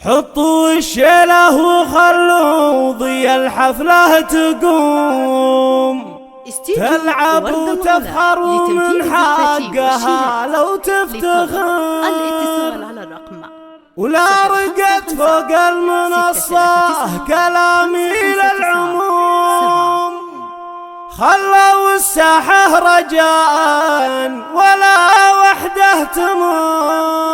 حطوا الشيله وخلوا ضي الحفلة تقوم، تلعب وتفخر ومن حقها لو تفتخر. الاتصال على الرقم ولا رقت فوق المنصة كلامي للعموم، خلوا الساحة رجاء ولا وحده تمر.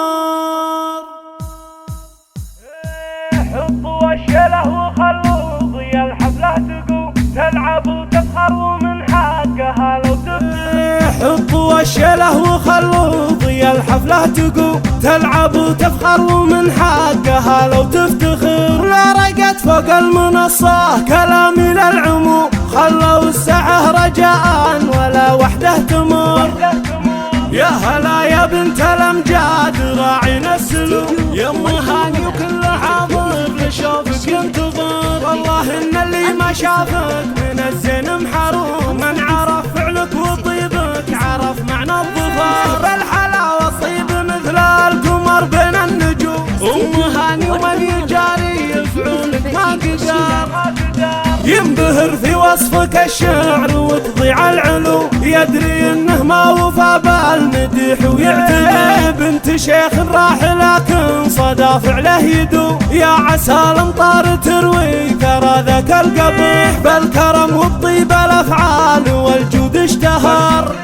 حطوا الشيله وخلوا ضي الحفلة تقوم، تلعب وتفخر ومن حقها لو تفتخر. حطوا الشيله وخلوا ضي الحفلة تقوم، تلعب وتفخر ومن حقها لو تفتخر. لا رقت فوق المنصة كلامي للعموم، خلوا الساحة رجاء ولا وحده تمر. يا هلا يا بنت الامجاد راعينا السلوك، يا ام هاني وكل حاضر لشوفك ينتظر. والله ان اللي ما شافك من الزين محروم، من عرف فعلك وطيبك عرف معنى الظفر. بالحلاوه الطيب مثل القمر بين النجوم، ام هاني ومن يجاري يفعلك ما قدر. ينبهر في وصفك الشعر وتضيع العلو، يدري انه ما وفى بالمديح ويعتني. بنت شيخ راح لكن صدى فعله يدوم، يا عسى الامطار تروي ثرى ذاك القبيح. بالكرم والطيب الافعال والجود اشتهر،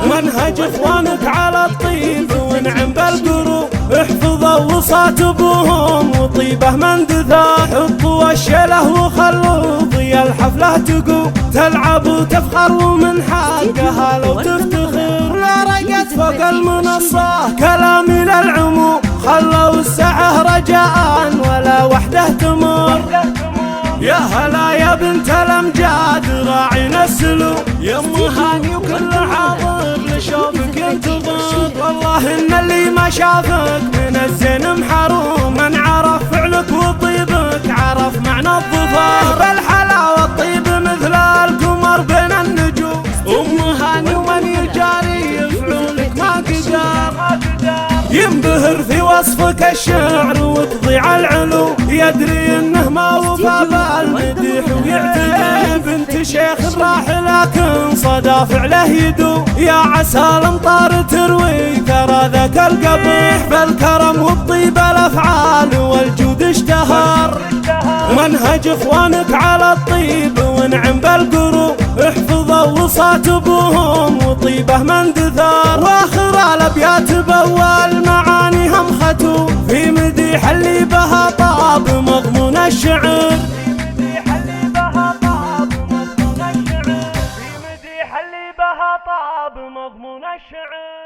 منهج اخوانك على الطيب ونعم بالقروب. احفظوا وصات ابوهم وطيبه من دثار. حطوا الشيله وخلوا ضي الحفلة تقوم، تلعب وتفخر ومن حقها لو تفتخر. لا رقت فوق المنصة كلامي للعموم، خلوا الساعة رجاء ولا وحده تمر. يا هلا يا بنت الامجاد راعينا السلوك، يا ام هاني وكل حاضر لشوفك ينتظر. والله ان اللي ما شافك من الزين محروم، من عرف فعلك وطيبك عرف معنى الظفر. بالحلاوه الطيب مثل القمر بين النجوم، ام هاني ومن يجاري يفعلك ما قدر. ينبهر في وصفك الشعر وتضيع العلو، يدري انه ما وفى بالمديح ويعتني. بنت شيخ راح لكن صدى فعله يدوم، يا عسى الامطار تروي ثرى ذاك القبيح. بالكرم والطيب الافعال والجود اشتهر، منهج اخوانك على الطيب ونعم بالقروب. احفظوا وصات ابوهم وطيبه من دثار. واخر الابيات باول معاني هم ختو، في مديح اللي بها طاب مضمون الشعر. في مديح اللي بها طاب مضمون الشعر.